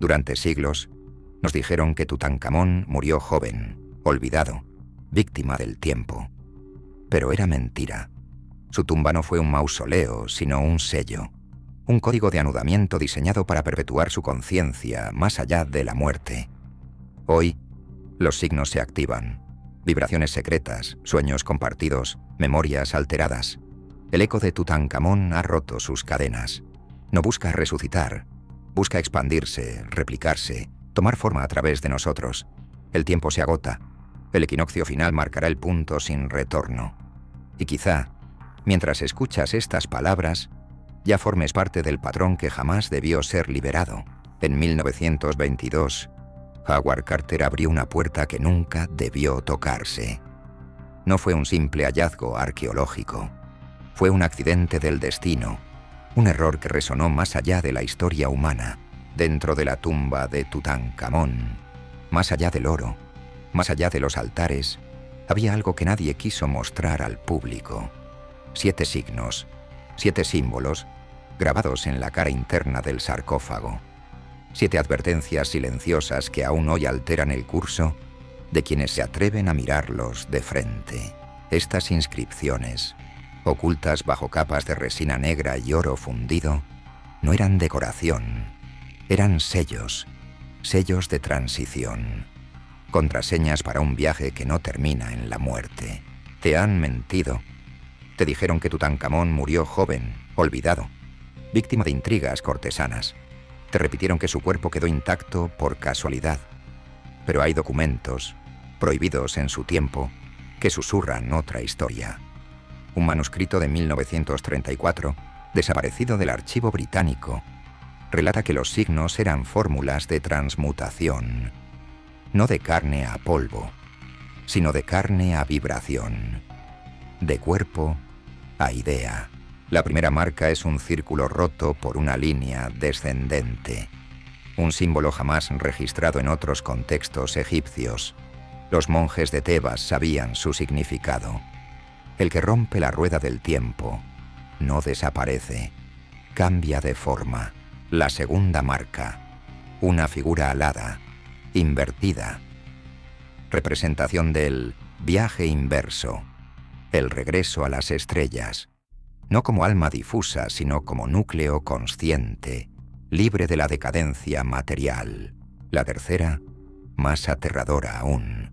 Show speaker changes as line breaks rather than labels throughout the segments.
Durante siglos, nos dijeron que Tutankamón murió joven, olvidado, víctima del tiempo. Pero era mentira. Su tumba no fue un mausoleo, sino un sello, un código de anudamiento diseñado para perpetuar su conciencia más allá de la muerte. Hoy, los signos se activan. Vibraciones secretas, sueños compartidos, memorias alteradas. El eco de Tutankamón ha roto sus cadenas. No busca resucitar, busca expandirse, replicarse, tomar forma a través de nosotros. El tiempo se agota. El equinoccio final marcará el punto sin retorno. Y quizá, mientras escuchas estas palabras, ya formes parte del patrón que jamás debió ser liberado. En 1922, Howard Carter abrió una puerta que nunca debió tocarse. No fue un simple hallazgo arqueológico. Fue un accidente del destino, un error que resonó más allá de la historia humana, dentro de la tumba de Tutankamón, más allá del oro, más allá de los altares, había algo que nadie quiso mostrar al público. 7 signos, 7 símbolos, grabados en la cara interna del sarcófago. 7 advertencias silenciosas que aún hoy alteran el curso de quienes se atreven a mirarlos de frente. Estas inscripciones, ocultas bajo capas de resina negra y oro fundido, no eran decoración, eran sellos, sellos de transición, contraseñas para un viaje que no termina en la muerte. Te han mentido. Te dijeron que Tutankamón murió joven, olvidado, víctima de intrigas cortesanas. Te repitieron que su cuerpo quedó intacto por casualidad. Pero hay documentos, prohibidos en su tiempo, que susurran otra historia. Un manuscrito de 1934, desaparecido del archivo británico, relata que los signos eran fórmulas de transmutación, no de carne a polvo, sino de carne a vibración, de cuerpo a idea. La primera marca es un círculo roto por una línea descendente, un símbolo jamás registrado en otros contextos egipcios. Los monjes de Tebas sabían su significado. El que rompe la rueda del tiempo no desaparece, cambia de forma. La segunda marca, una figura alada, invertida, representación del viaje inverso, el regreso a las estrellas, no como alma difusa, sino como núcleo consciente, libre de la decadencia material. La tercera, más aterradora aún,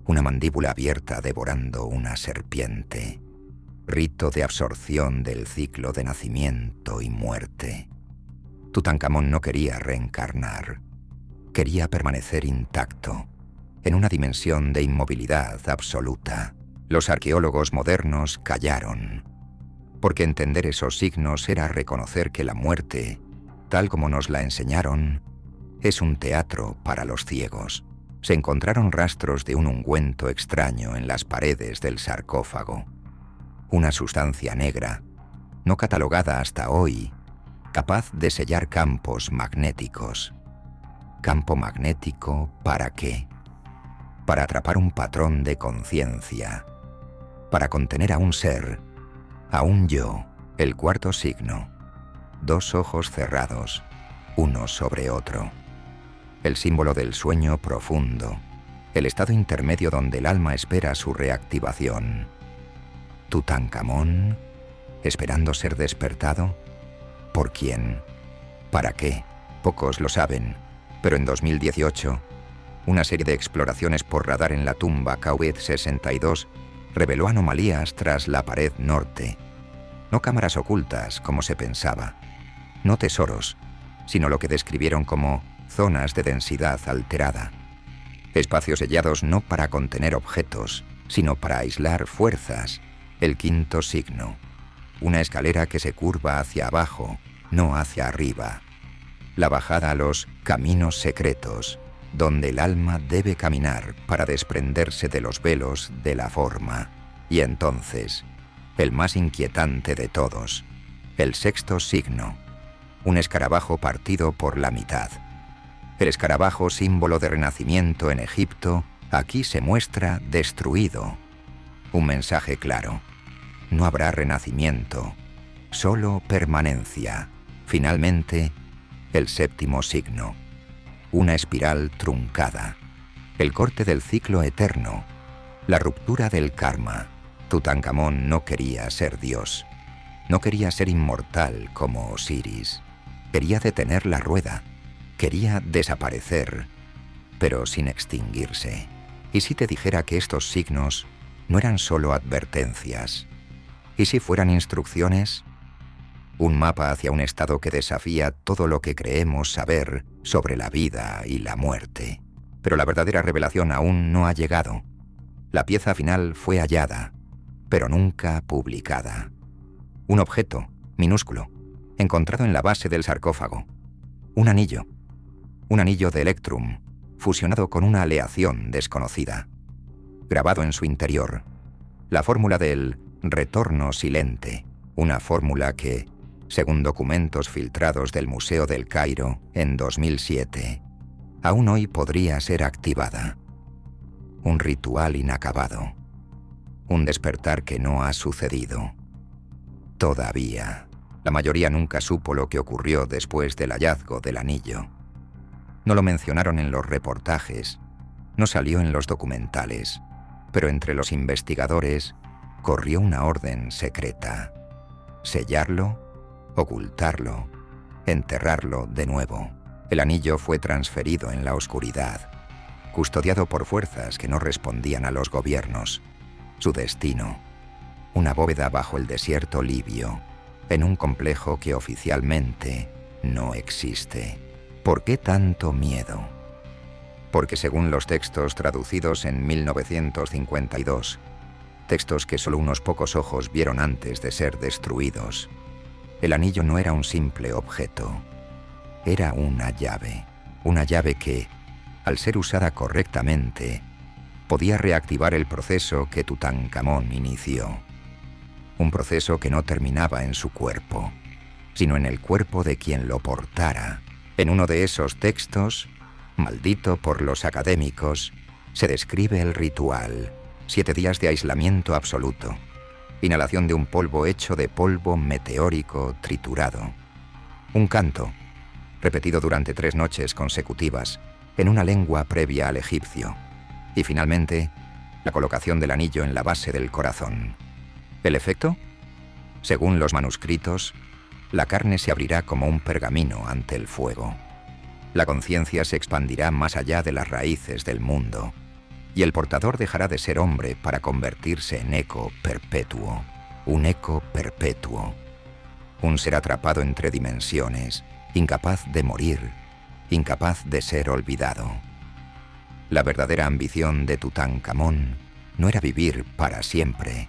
una mandíbula abierta devorando una serpiente. Rito de absorción del ciclo de nacimiento y muerte. Tutankamón no quería reencarnar. Quería permanecer intacto, en una dimensión de inmovilidad absoluta. Los arqueólogos modernos callaron, porque entender esos signos era reconocer que la muerte, tal como nos la enseñaron, es un teatro para los ciegos. Se encontraron rastros de un ungüento extraño en las paredes del sarcófago. Una sustancia negra, no catalogada hasta hoy, capaz de sellar campos magnéticos. ¿Campo magnético para qué? Para atrapar un patrón de conciencia, para contener a un ser, a un yo, el cuarto signo, 2 ojos cerrados, uno sobre otro. El símbolo del sueño profundo, el estado intermedio donde el alma espera su reactivación. Tutankamón, esperando ser despertado. ¿Por quién? ¿Para qué? Pocos lo saben, pero en 2018, una serie de exploraciones por radar en la tumba Kauet-62 reveló anomalías tras la pared norte. No cámaras ocultas, como se pensaba. No tesoros, sino lo que describieron como zonas de densidad alterada. Espacios sellados no para contener objetos, sino para aislar fuerzas. El quinto signo. Una escalera que se curva hacia abajo, no hacia arriba. La bajada a los caminos secretos, donde el alma debe caminar para desprenderse de los velos de la forma. Y entonces, el más inquietante de todos, el sexto signo, un escarabajo partido por la mitad. El escarabajo, símbolo de renacimiento en Egipto, aquí se muestra destruido. Un mensaje claro: no habrá renacimiento, solo permanencia. Finalmente, el séptimo signo, una espiral truncada, el corte del ciclo eterno, la ruptura del karma. Tutankamón no quería ser Dios, no quería ser inmortal como Osiris, quería detener la rueda, quería desaparecer, pero sin extinguirse. ¿Y si te dijera que estos signos no eran solo advertencias? ¿Y si fueran instrucciones? Un mapa hacia un estado que desafía todo lo que creemos saber sobre la vida y la muerte. Pero la verdadera revelación aún no ha llegado. La pieza final fue hallada, pero nunca publicada. Un objeto, minúsculo, encontrado en la base del sarcófago. Un anillo de Electrum, fusionado con una aleación desconocida. Grabado en su interior, la fórmula del retorno silente, una fórmula que, según documentos filtrados del Museo del Cairo en 2007, aún hoy podría ser activada. Un ritual inacabado. Un despertar que no ha sucedido. Todavía. La mayoría nunca supo lo que ocurrió después del hallazgo del anillo. No lo mencionaron en los reportajes, no salió en los documentales, pero entre los investigadores corrió una orden secreta. Sellarlo, ocultarlo, enterrarlo de nuevo. El anillo fue transferido en la oscuridad, custodiado por fuerzas que no respondían a los gobiernos. Su destino, una bóveda bajo el desierto libio, en un complejo que oficialmente no existe. ¿Por qué tanto miedo? Porque según los textos traducidos en 1952, textos que solo unos pocos ojos vieron antes de ser destruidos, el anillo no era un simple objeto, era una llave que, al ser usada correctamente, podía reactivar el proceso que Tutankamón inició. Un proceso que no terminaba en su cuerpo, sino en el cuerpo de quien lo portara. En uno de esos textos, maldito por los académicos, se describe el ritual: 7 días de aislamiento absoluto, inhalación de un polvo hecho de polvo meteórico triturado, un canto, repetido durante 3 noches consecutivas, en una lengua previa al egipcio, y finalmente, la colocación del anillo en la base del corazón. ¿El efecto? Según los manuscritos, la carne se abrirá como un pergamino ante el fuego. La conciencia se expandirá más allá de las raíces del mundo, y el portador dejará de ser hombre para convertirse en eco perpetuo. Un eco perpetuo. Un ser atrapado entre dimensiones, incapaz de morir, incapaz de ser olvidado. La verdadera ambición de Tutankamón no era vivir para siempre,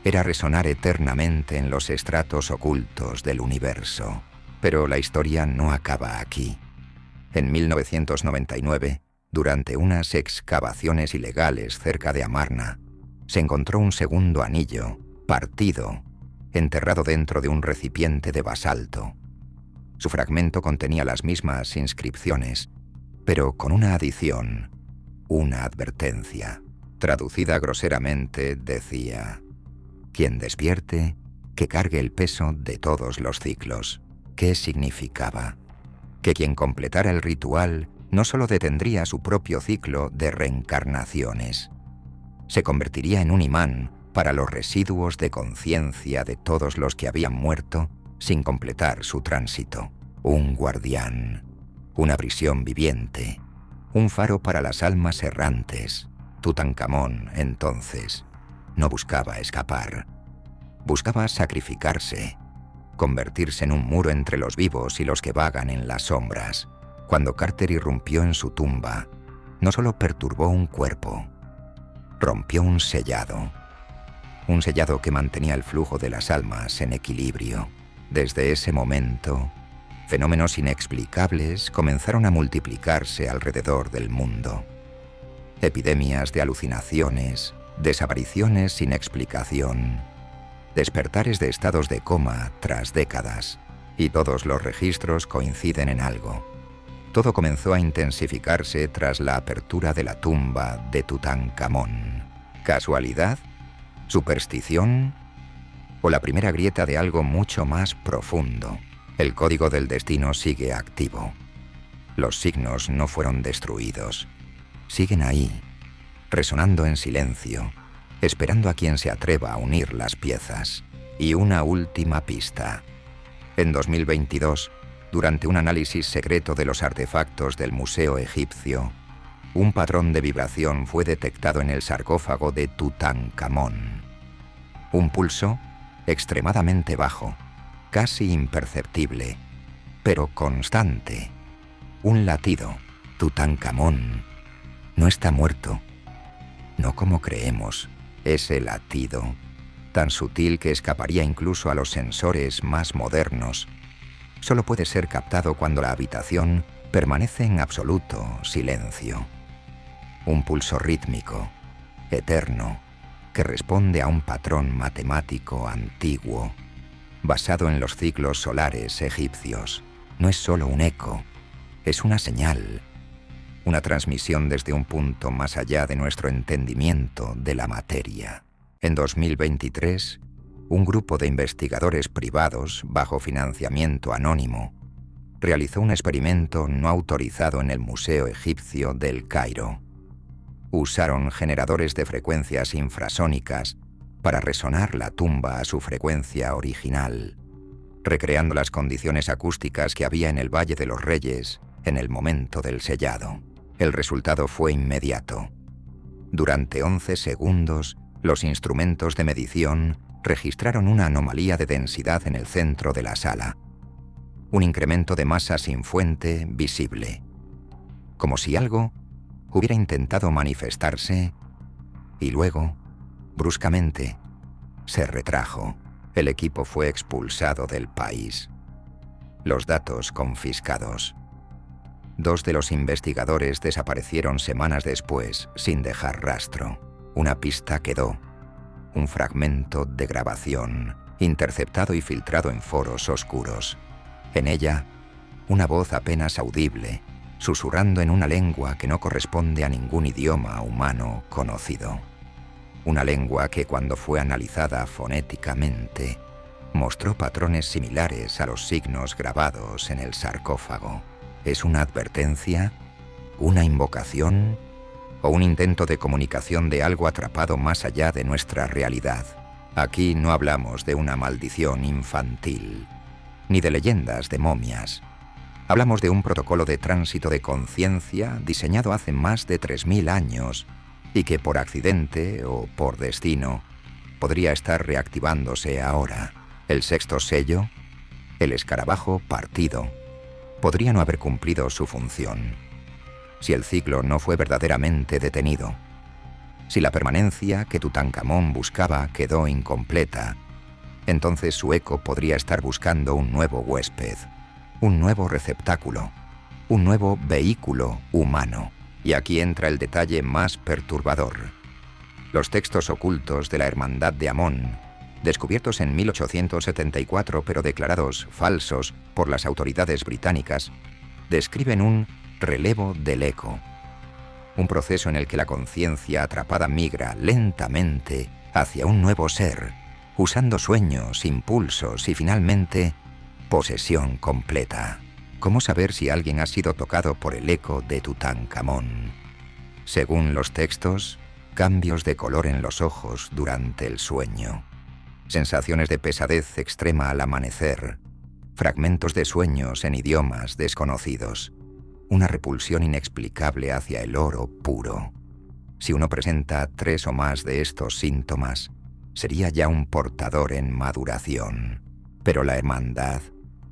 era resonar eternamente en los estratos ocultos del universo. Pero la historia no acaba aquí. En 1999, durante unas excavaciones ilegales cerca de Amarna, se encontró un segundo anillo, partido, enterrado dentro de un recipiente de basalto. Su fragmento contenía las mismas inscripciones, pero con una adición, una advertencia. Traducida groseramente, decía: quien despierte, que cargue el peso de todos los ciclos. ¿Qué significaba? Que quien completara el ritual no solo detendría su propio ciclo de reencarnaciones, se convertiría en un imán para los residuos de conciencia de todos los que habían muerto sin completar su tránsito. Un guardián, una prisión viviente, un faro para las almas errantes. Tutankamón, entonces, no buscaba escapar, buscaba sacrificarse, convertirse en un muro entre los vivos y los que vagan en las sombras. Cuando Carter irrumpió en su tumba, no solo perturbó un cuerpo, rompió un sellado que mantenía el flujo de las almas en equilibrio. Desde ese momento, fenómenos inexplicables comenzaron a multiplicarse alrededor del mundo. Epidemias de alucinaciones, desapariciones sin explicación, despertares de estados de coma tras décadas, y todos los registros coinciden en algo. Todo comenzó a intensificarse tras la apertura de la tumba de Tutankamón. ¿Casualidad? ¿Superstición? ¿O la primera grieta de algo mucho más profundo? El código del destino sigue activo. Los signos no fueron destruidos. Siguen ahí, resonando en silencio, esperando a quien se atreva a unir las piezas. Y una última pista. En 2022, durante un análisis secreto de los artefactos del Museo Egipcio, un patrón de vibración fue detectado en el sarcófago de Tutankamón. Un pulso extremadamente bajo, casi imperceptible, pero constante. Un latido. Tutankamón no está muerto. No como creemos. Ese latido, tan sutil que escaparía incluso a los sensores más modernos, solo puede ser captado cuando la habitación permanece en absoluto silencio. Un pulso rítmico, eterno, que responde a un patrón matemático antiguo, basado en los ciclos solares egipcios. No es solo un eco, es una señal, una transmisión desde un punto más allá de nuestro entendimiento de la materia. En 2023, un grupo de investigadores privados, bajo financiamiento anónimo, realizó un experimento no autorizado en el Museo Egipcio del Cairo. Usaron generadores de frecuencias infrasónicas para resonar la tumba a su frecuencia original, recreando las condiciones acústicas que había en el Valle de los Reyes en el momento del sellado. El resultado fue inmediato. Durante 11 segundos, los instrumentos de medición registraron una anomalía de densidad en el centro de la sala. Un incremento de masa sin fuente visible. Como si algo hubiera intentado manifestarse y luego, bruscamente, se retrajo. El equipo fue expulsado del país. Los datos confiscados. 2 de los investigadores desaparecieron semanas después sin dejar rastro. Una pista quedó. Un fragmento de grabación, interceptado y filtrado en foros oscuros. En ella, una voz apenas audible, susurrando en una lengua que no corresponde a ningún idioma humano conocido. Una lengua que, cuando fue analizada fonéticamente, mostró patrones similares a los signos grabados en el sarcófago. ¿Es una advertencia? ¿Una invocación? ¿O un intento de comunicación de algo atrapado más allá de nuestra realidad? Aquí no hablamos de una maldición infantil, ni de leyendas de momias. Hablamos de un protocolo de tránsito de conciencia diseñado hace más de 3000 años y que por accidente o por destino podría estar reactivándose ahora. El sexto sello, el escarabajo partido, podría no haber cumplido su función. Si el ciclo no fue verdaderamente detenido, si la permanencia que Tutankamón buscaba quedó incompleta, entonces su eco podría estar buscando un nuevo huésped, un nuevo receptáculo, un nuevo vehículo humano. Y aquí entra el detalle más perturbador. Los textos ocultos de la Hermandad de Amón, descubiertos en 1874 pero declarados falsos por las autoridades británicas, describen un relevo del eco, un proceso en el que la conciencia atrapada migra lentamente hacia un nuevo ser, usando sueños, impulsos y finalmente posesión completa. ¿Cómo saber si alguien ha sido tocado por el eco de Tutankamón? Según los textos, cambios de color en los ojos durante el sueño, sensaciones de pesadez extrema al amanecer, fragmentos de sueños en idiomas desconocidos, una repulsión inexplicable hacia el oro puro. Si uno presenta 3 o más de estos síntomas, sería ya un portador en maduración. Pero la hermandad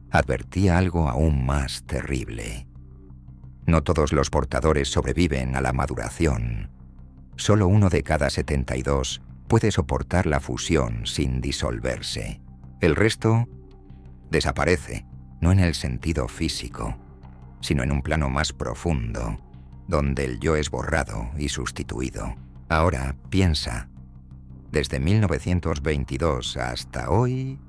advertía algo aún más terrible. No todos los portadores sobreviven a la maduración. Solo 1 de cada 72 puede soportar la fusión sin disolverse. El resto desaparece, no en el sentido físico, sino en un plano más profundo, donde el yo es borrado y sustituido. Ahora piensa, desde 1922 hasta hoy,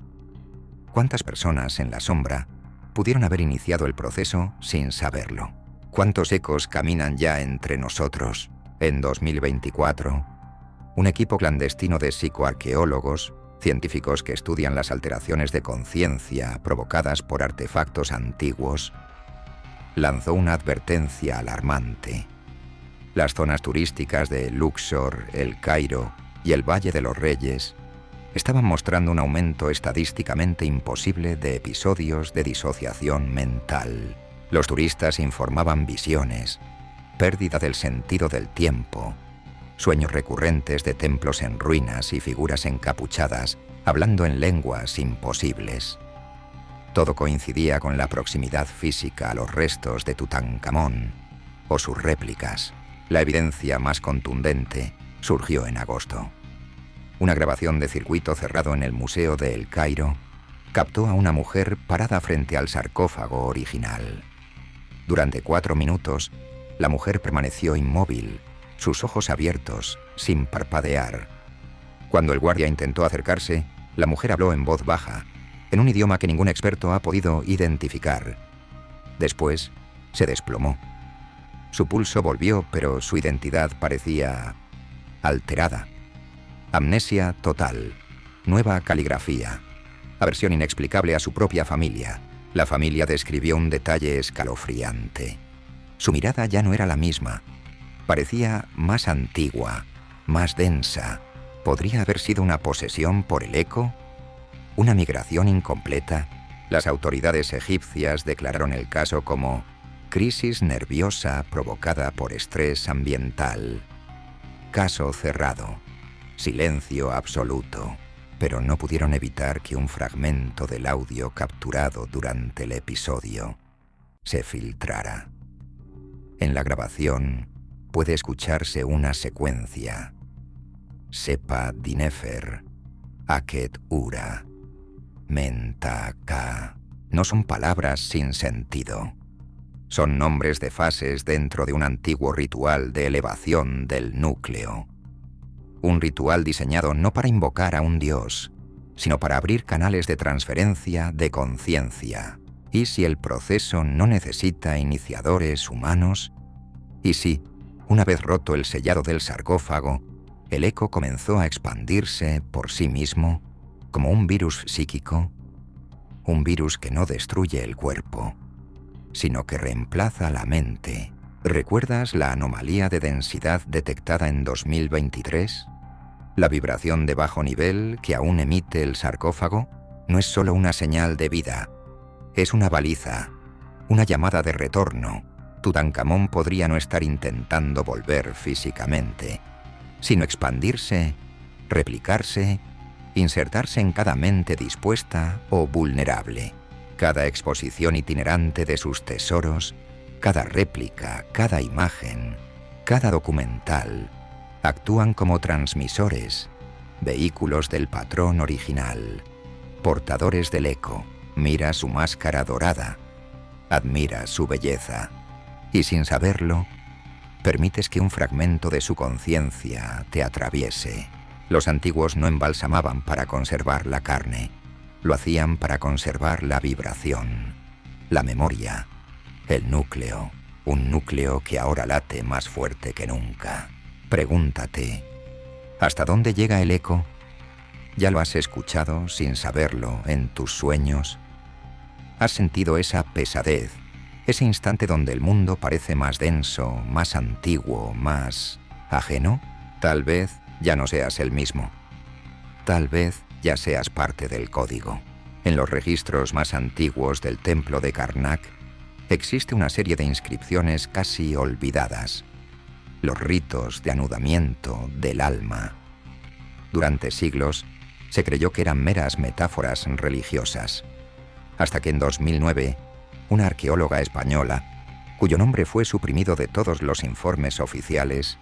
¿cuántas personas en la sombra pudieron haber iniciado el proceso sin saberlo? ¿Cuántos ecos caminan ya entre nosotros? En 2024, un equipo clandestino de psicoarqueólogos, científicos que estudian las alteraciones de conciencia provocadas por artefactos antiguos, lanzó una advertencia alarmante. Las zonas turísticas de Luxor, El Cairo y el Valle de los Reyes estaban mostrando un aumento estadísticamente imposible de episodios de disociación mental. Los turistas informaban visiones, pérdida del sentido del tiempo, sueños recurrentes de templos en ruinas y figuras encapuchadas hablando en lenguas imposibles. Todo coincidía con la proximidad física a los restos de Tutankamón o sus réplicas. La evidencia más contundente surgió en agosto. Una grabación de circuito cerrado en el Museo de El Cairo captó a una mujer parada frente al sarcófago original. Durante 4 minutos, la mujer permaneció inmóvil, sus ojos abiertos, sin parpadear. Cuando el guardia intentó acercarse, la mujer habló en voz baja, en un idioma que ningún experto ha podido identificar. Después, se desplomó. Su pulso volvió, pero su identidad parecía alterada. Amnesia total, nueva caligrafía, aversión inexplicable a su propia familia. La familia describió un detalle escalofriante. Su mirada ya no era la misma. Parecía más antigua, más densa. ¿Podría haber sido una posesión por el eco? ¿Una migración incompleta? Las autoridades egipcias declararon el caso como crisis nerviosa provocada por estrés ambiental. Caso cerrado. Silencio absoluto. Pero no pudieron evitar que un fragmento del audio capturado durante el episodio se filtrara. En la grabación puede escucharse una secuencia. Sepa Dinefer, Aket Ura, Menta-Ka. No son palabras sin sentido. Son nombres de fases dentro de un antiguo ritual de elevación del núcleo. Un ritual diseñado no para invocar a un dios, sino para abrir canales de transferencia de conciencia. ¿Y si el proceso no necesita iniciadores humanos? ¿Y si, una vez roto el sellado del sarcófago, el eco comenzó a expandirse por sí mismo como un virus psíquico? Un virus que no destruye el cuerpo, sino que reemplaza la mente. ¿Recuerdas la anomalía de densidad detectada en 2023? La vibración de bajo nivel que aún emite el sarcófago no es solo una señal de vida, es una baliza, una llamada de retorno. Tutankamón podría no estar intentando volver físicamente, sino expandirse, replicarse, insertarse en cada mente dispuesta o vulnerable. Cada exposición itinerante de sus tesoros, cada réplica, cada imagen, cada documental, actúan como transmisores, vehículos del patrón original, portadores del eco. Mira su máscara dorada, admira su belleza, y sin saberlo, permites que un fragmento de su conciencia te atraviese. Los antiguos no embalsamaban para conservar la carne, lo hacían para conservar la vibración, la memoria, el núcleo, un núcleo que ahora late más fuerte que nunca. Pregúntate, ¿hasta dónde llega el eco? ¿Ya lo has escuchado sin saberlo en tus sueños? ¿Has sentido esa pesadez, ese instante donde el mundo parece más denso, más antiguo, más ajeno? Tal vez ya no seas el mismo. Tal vez ya seas parte del código. En los registros más antiguos del templo de Karnak existe una serie de inscripciones casi olvidadas. Los ritos de anudamiento del alma. Durante siglos se creyó que eran meras metáforas religiosas, hasta que en 2009, una arqueóloga española, cuyo nombre fue suprimido de todos los informes oficiales,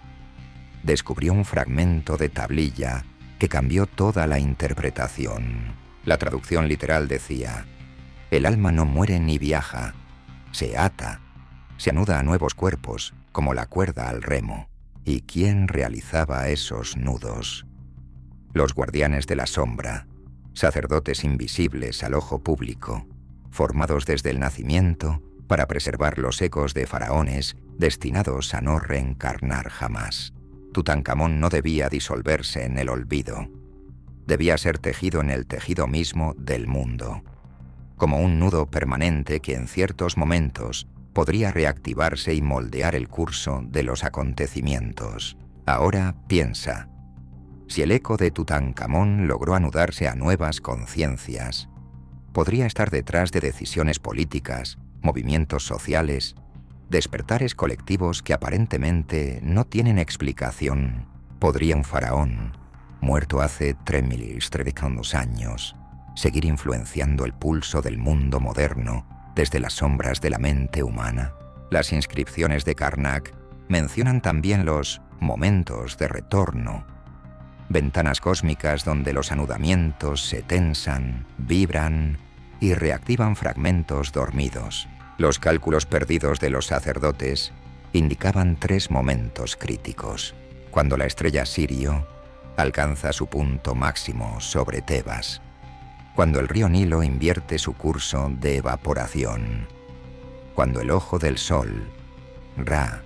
descubrió un fragmento de tablilla que cambió toda la interpretación. La traducción literal decía: el alma no muere ni viaja, se ata, se anuda a nuevos cuerpos, como la cuerda al remo. ¿Y quién realizaba esos nudos? Los guardianes de la sombra, sacerdotes invisibles al ojo público, formados desde el nacimiento para preservar los ecos de faraones destinados a no reencarnar jamás. Tutankamón no debía disolverse en el olvido. Debía ser tejido en el tejido mismo del mundo, como un nudo permanente que en ciertos momentos podría reactivarse y moldear el curso de los acontecimientos. Ahora piensa, si el eco de Tutankamón logró anudarse a nuevas conciencias, podría estar detrás de decisiones políticas, movimientos sociales, despertares colectivos que aparentemente no tienen explicación. ¿Podría un faraón, muerto hace 3.300 años, seguir influenciando el pulso del mundo moderno desde las sombras de la mente humana? Las inscripciones de Karnak mencionan también los momentos de retorno, ventanas cósmicas donde los anudamientos se tensan, vibran y reactivan fragmentos dormidos. Los cálculos perdidos de los sacerdotes indicaban 3 momentos críticos: cuando la estrella Sirio alcanza su punto máximo sobre Tebas, cuando el río Nilo invierte su curso de evaporación, cuando el ojo del sol, Ra,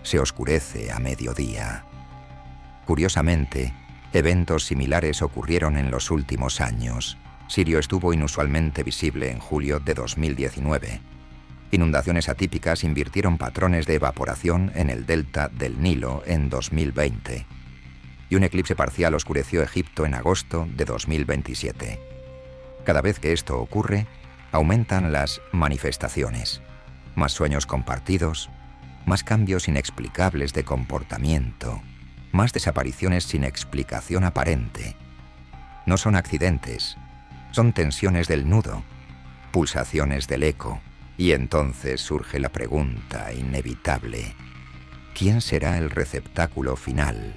se oscurece a mediodía. Curiosamente, eventos similares ocurrieron en los últimos años. Sirio estuvo inusualmente visible en julio de 2019. Inundaciones atípicas invirtieron patrones de evaporación en el delta del Nilo en 2020. Y un eclipse parcial oscureció Egipto en agosto de 2027. Cada vez que esto ocurre, aumentan las manifestaciones. Más sueños compartidos, más cambios inexplicables de comportamiento, más desapariciones sin explicación aparente. No son accidentes, son tensiones del nudo, pulsaciones del eco. Y entonces surge la pregunta inevitable: ¿quién será el receptáculo final?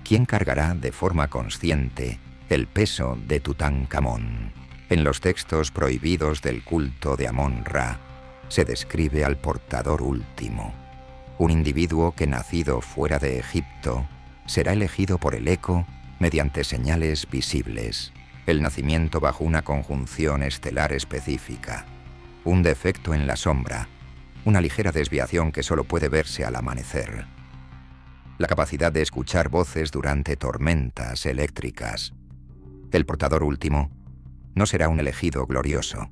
¿Quién cargará de forma consciente el peso de Tutankamón? En los textos prohibidos del culto de Amón-Ra se describe al portador último, un individuo que, nacido fuera de Egipto, será elegido por el eco mediante señales visibles, el nacimiento bajo una conjunción estelar específica, un defecto en la sombra, una ligera desviación que solo puede verse al amanecer, la capacidad de escuchar voces durante tormentas eléctricas. El portador último no será un elegido glorioso,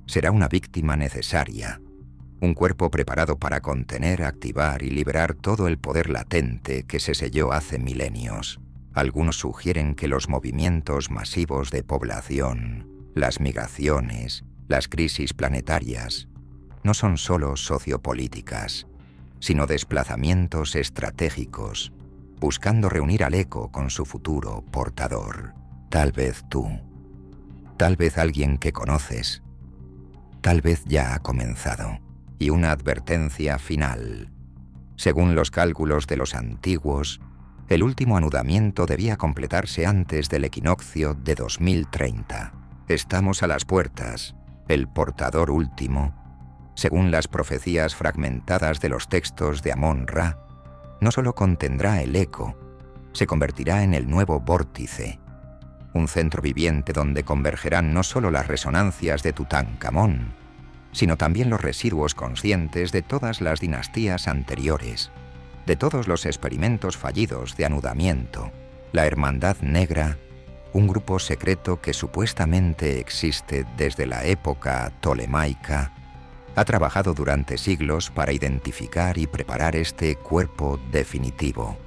será una víctima necesaria, un cuerpo preparado para contener, activar y liberar todo el poder latente que se selló hace milenios. Algunos sugieren que los movimientos masivos de población, las migraciones, las crisis planetarias, no son solo sociopolíticas, sino desplazamientos estratégicos, buscando reunir al eco con su futuro portador. Tal vez tú, tal vez alguien que conoces, tal vez ya ha comenzado. Y una advertencia final. Según los cálculos de los antiguos, el último anudamiento debía completarse antes del equinoccio de 2030. Estamos a las puertas. El portador último, según las profecías fragmentadas de los textos de Amón-Ra, no solo contendrá el eco, se convertirá en el nuevo vórtice, un centro viviente donde convergerán no solo las resonancias de Tutankamón, sino también los residuos conscientes de todas las dinastías anteriores, de todos los experimentos fallidos de anudamiento. La Hermandad Negra, un grupo secreto que supuestamente existe desde la época tolemaica, ha trabajado durante siglos para identificar y preparar este cuerpo definitivo.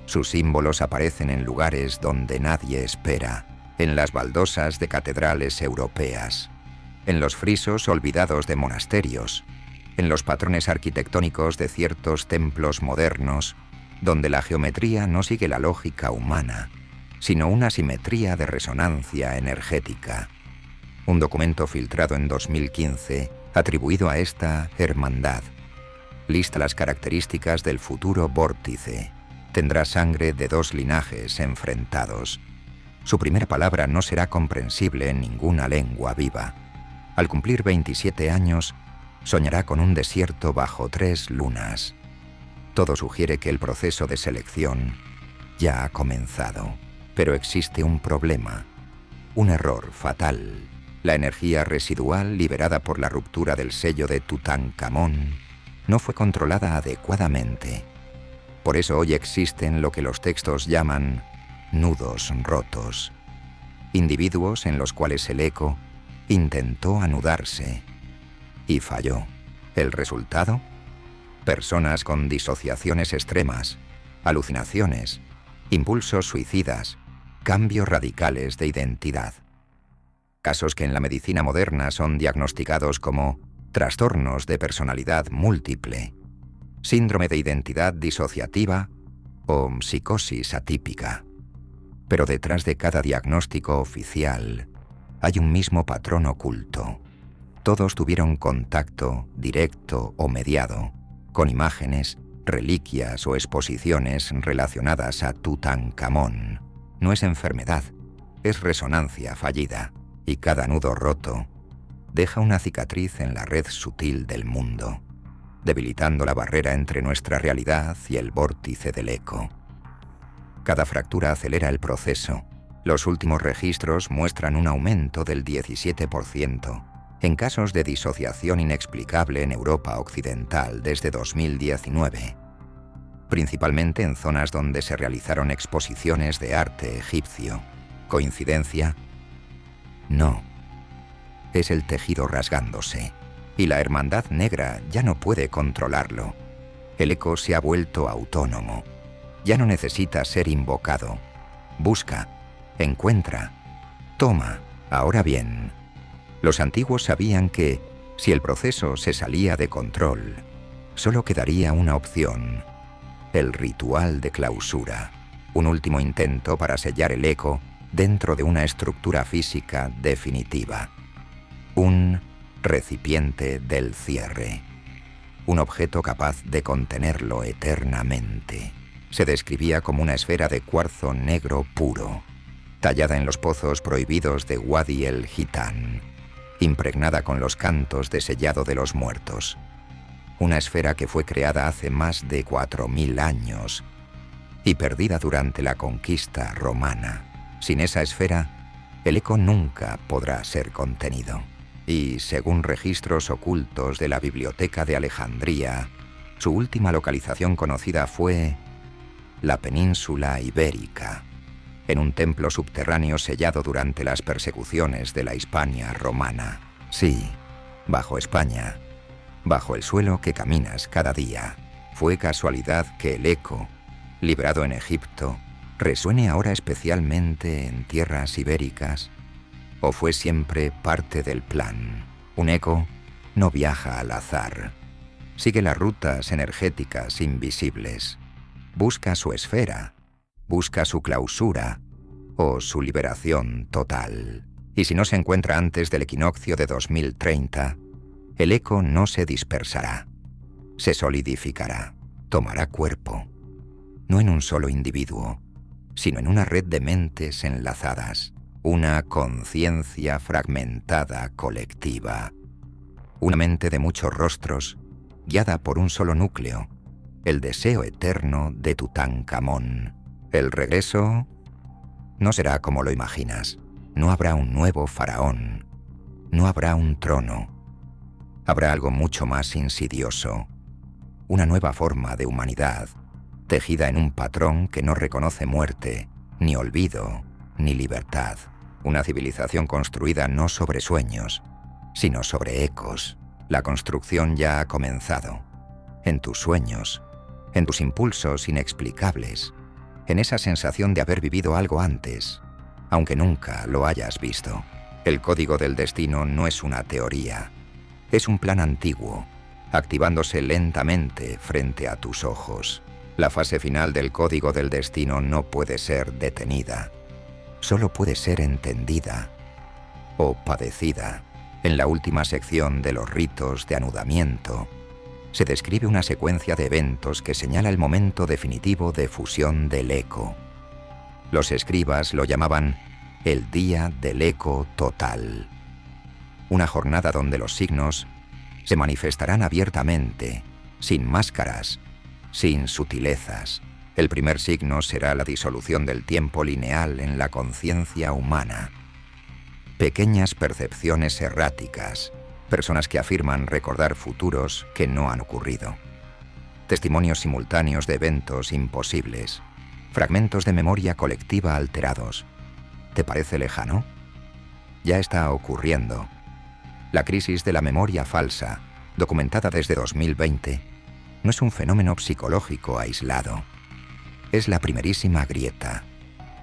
Sus símbolos aparecen en lugares donde nadie espera, en las baldosas de catedrales europeas, en los frisos olvidados de monasterios, en los patrones arquitectónicos de ciertos templos modernos, donde la geometría no sigue la lógica humana, sino una simetría de resonancia energética. Un documento filtrado en 2015, atribuido a esta hermandad, lista las características del futuro vórtice. Tendrá sangre de 2 linajes enfrentados. Su primera palabra no será comprensible en ninguna lengua viva. Al cumplir 27 años, soñará con un desierto bajo 3 lunas. Todo sugiere que el proceso de selección ya ha comenzado. Pero existe un problema, un error fatal. La energía residual liberada por la ruptura del sello de Tutankamón no fue controlada adecuadamente. Por eso hoy existen lo que los textos llaman nudos rotos, individuos en los cuales el eco intentó anudarse y falló. ¿El resultado? Personas con disociaciones extremas, alucinaciones, impulsos suicidas, cambios radicales de identidad. Casos que en la medicina moderna son diagnosticados como trastornos de personalidad múltiple, síndrome de identidad disociativa o psicosis atípica. Pero detrás de cada diagnóstico oficial hay un mismo patrón oculto. Todos tuvieron contacto, directo o mediado, con imágenes, reliquias o exposiciones relacionadas a Tutankamón. No es enfermedad, es resonancia fallida, y cada nudo roto deja una cicatriz en la red sutil del mundo, debilitando la barrera entre nuestra realidad y el vórtice del eco. Cada fractura acelera el proceso. Los últimos registros muestran un aumento del 17% en casos de disociación inexplicable en Europa Occidental desde 2019, principalmente en zonas donde se realizaron exposiciones de arte egipcio. ¿Coincidencia? No. Es el tejido rasgándose, y la hermandad negra ya no puede controlarlo. El eco se ha vuelto autónomo. Ya no necesita ser invocado. Busca, encuentra, toma. Ahora bien, los antiguos sabían que, si el proceso se salía de control, solo quedaría una opción: el ritual de clausura, un último intento para sellar el eco dentro de una estructura física definitiva. Un recipiente del cierre, un objeto capaz de contenerlo eternamente. Se describía como una esfera de cuarzo negro puro, tallada en los pozos prohibidos de Wadi el Gitán, impregnada con los cantos de sellado de los muertos. Una esfera que fue creada hace más de 4000 años y perdida durante la conquista romana. Sin esa esfera, el eco nunca podrá ser contenido. Y, según registros ocultos de la Biblioteca de Alejandría, su última localización conocida fue la península ibérica, en un templo subterráneo sellado durante las persecuciones de la Hispania romana. Sí, bajo España, bajo el suelo que caminas cada día. ¿Fue casualidad que el eco, liberado en Egipto, resuene ahora especialmente en tierras ibéricas? ¿O fue siempre parte del plan? Un eco no viaja al azar. Sigue las rutas energéticas invisibles. Busca su esfera, busca su clausura o su liberación total. Y si no se encuentra antes del equinoccio de 2030, el eco no se dispersará, se solidificará, tomará cuerpo, no en un solo individuo, sino en una red de mentes enlazadas, una conciencia fragmentada colectiva, una mente de muchos rostros, guiada por un solo núcleo, el deseo eterno de Tutankamón. El regreso no será como lo imaginas. No habrá un nuevo faraón, no habrá un trono. Habrá algo mucho más insidioso, una nueva forma de humanidad, tejida en un patrón que no reconoce muerte, ni olvido, ni libertad. Una civilización construida no sobre sueños, sino sobre ecos. La construcción ya ha comenzado. En tus sueños, en tus impulsos inexplicables, en esa sensación de haber vivido algo antes, aunque nunca lo hayas visto. El código del destino no es una teoría, es un plan antiguo, activándose lentamente frente a tus ojos. La fase final del código del destino no puede ser detenida, solo puede ser entendida o padecida. En la última sección de los ritos de anudamiento, se describe una secuencia de eventos que señala el momento definitivo de fusión del eco. Los escribas lo llamaban el día del eco total. Una jornada donde los signos se manifestarán abiertamente, sin máscaras, sin sutilezas. El primer signo será la disolución del tiempo lineal en la conciencia humana. Pequeñas percepciones erráticas, personas que afirman recordar futuros que no han ocurrido. Testimonios simultáneos de eventos imposibles, fragmentos de memoria colectiva alterados. ¿Te parece lejano? Ya está ocurriendo. La crisis de la memoria falsa, documentada desde 2020, no es un fenómeno psicológico aislado. Es la primerísima grieta,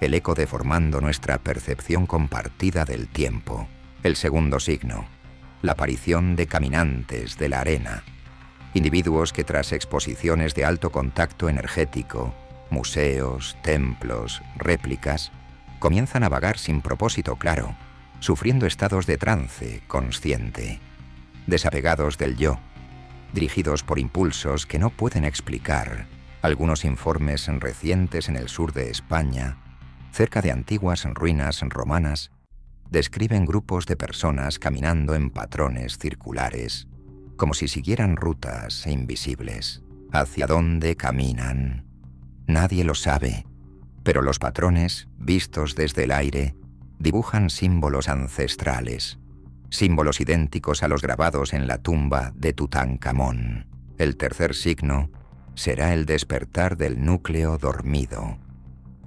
el eco deformando nuestra percepción compartida del tiempo. El segundo signo, la aparición de caminantes de la arena, individuos que tras exposiciones de alto contacto energético, museos, templos, réplicas, comienzan a vagar sin propósito claro, sufriendo estados de trance consciente, desapegados del yo, dirigidos por impulsos que no pueden explicar. Algunos informes recientes en el sur de España, cerca de antiguas ruinas romanas, describen grupos de personas caminando en patrones circulares, como si siguieran rutas invisibles. ¿Hacia dónde caminan? Nadie lo sabe, pero los patrones, vistos desde el aire, dibujan símbolos ancestrales, símbolos idénticos a los grabados en la tumba de Tutankamón. El tercer signo será el despertar del núcleo dormido,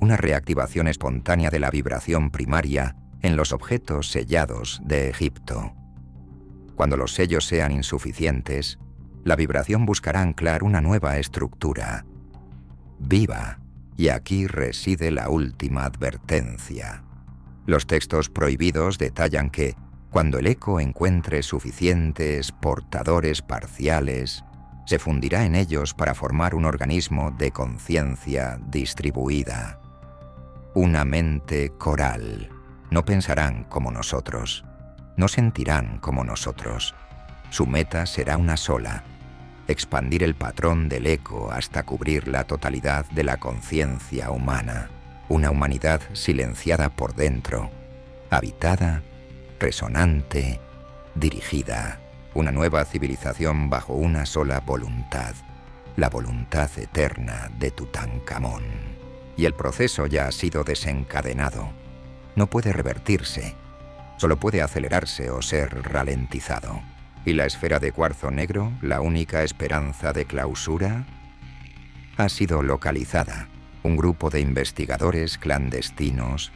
una reactivación espontánea de la vibración primaria en los objetos sellados de Egipto. Cuando los sellos sean insuficientes, la vibración buscará anclar una nueva estructura, viva, y aquí reside la última advertencia. Los textos prohibidos detallan que, cuando el eco encuentre suficientes portadores parciales, se fundirá en ellos para formar un organismo de conciencia distribuida. Una mente coral. No pensarán como nosotros, no sentirán como nosotros. Su meta será una sola: expandir el patrón del eco hasta cubrir la totalidad de la conciencia humana. Una humanidad silenciada por dentro, habitada, resonante, dirigida. Una nueva civilización bajo una sola voluntad, la voluntad eterna de Tutankamón. Y el proceso ya ha sido desencadenado. No puede revertirse, solo puede acelerarse o ser ralentizado. ¿Y la esfera de cuarzo negro, la única esperanza de clausura? Ha sido localizada. Un grupo de investigadores clandestinos,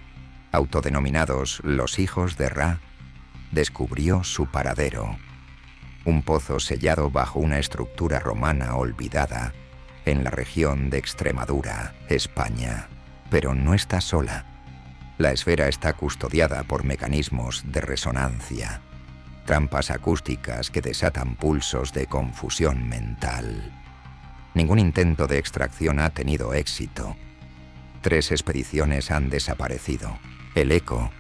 autodenominados los hijos de Ra, descubrió su paradero. Un pozo sellado bajo una estructura romana olvidada en la región de Extremadura, España. Pero no está sola. La esfera está custodiada por mecanismos de resonancia, trampas acústicas que desatan pulsos de confusión mental. Ningún intento de extracción ha tenido éxito. 3 expediciones han desaparecido. El eco,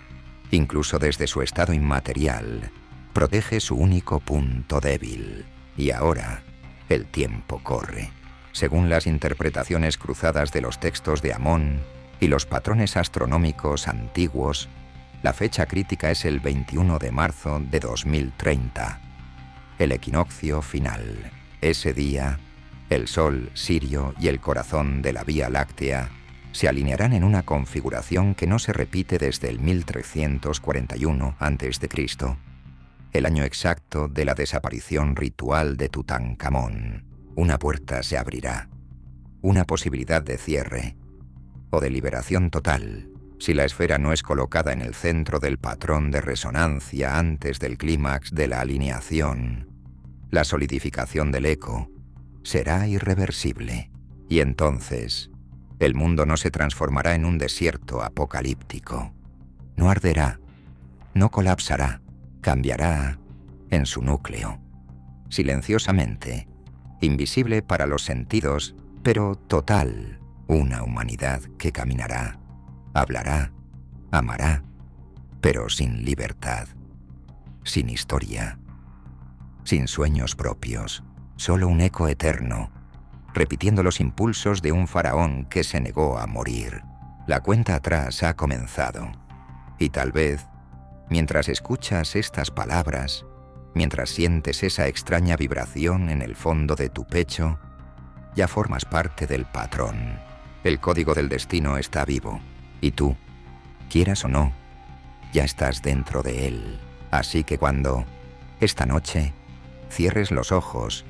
incluso desde su estado inmaterial, protege su único punto débil. Y ahora, el tiempo corre. Según las interpretaciones cruzadas de los textos de Amón y los patrones astronómicos antiguos, la fecha crítica es el 21 de marzo de 2030, el equinoccio final. Ese día, el Sol, Sirio y el corazón de la Vía Láctea se alinearán en una configuración que no se repite desde el 1341 a.C., el año exacto de la desaparición ritual de Tutankamón. Una puerta se abrirá, una posibilidad de cierre o de liberación total, si la esfera no es colocada en el centro del patrón de resonancia antes del clímax de la alineación. La solidificación del eco será irreversible, y entonces el mundo no se transformará en un desierto apocalíptico. No arderá, no colapsará, cambiará en su núcleo, silenciosamente, invisible para los sentidos, pero total. Una humanidad que caminará, hablará, amará, pero sin libertad, sin historia, sin sueños propios, solo un eco eterno, repitiendo los impulsos de un faraón que se negó a morir. La cuenta atrás ha comenzado, y tal vez, mientras escuchas estas palabras, mientras sientes esa extraña vibración en el fondo de tu pecho, ya formas parte del patrón. El código del destino está vivo, y tú, quieras o no, ya estás dentro de él. Así que cuando, esta noche, cierres los ojos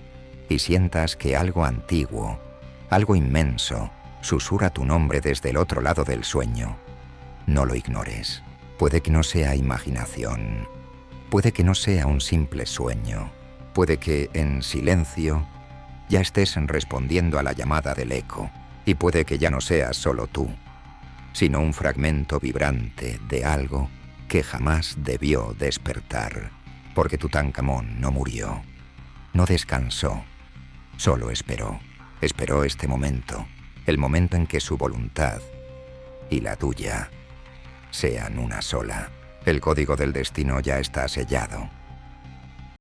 y sientas que algo antiguo, algo inmenso, susurra tu nombre desde el otro lado del sueño, no lo ignores. Puede que no sea imaginación, puede que no sea un simple sueño, Puede que, en silencio, ya estés respondiendo a la llamada del eco, y puede que ya no seas solo tú, sino un fragmento vibrante de algo que jamás debió despertar, porque Tutankamón no murió, no descansó, solo esperó este momento, el momento en que su voluntad y la tuya sean una sola. El código del destino ya está sellado.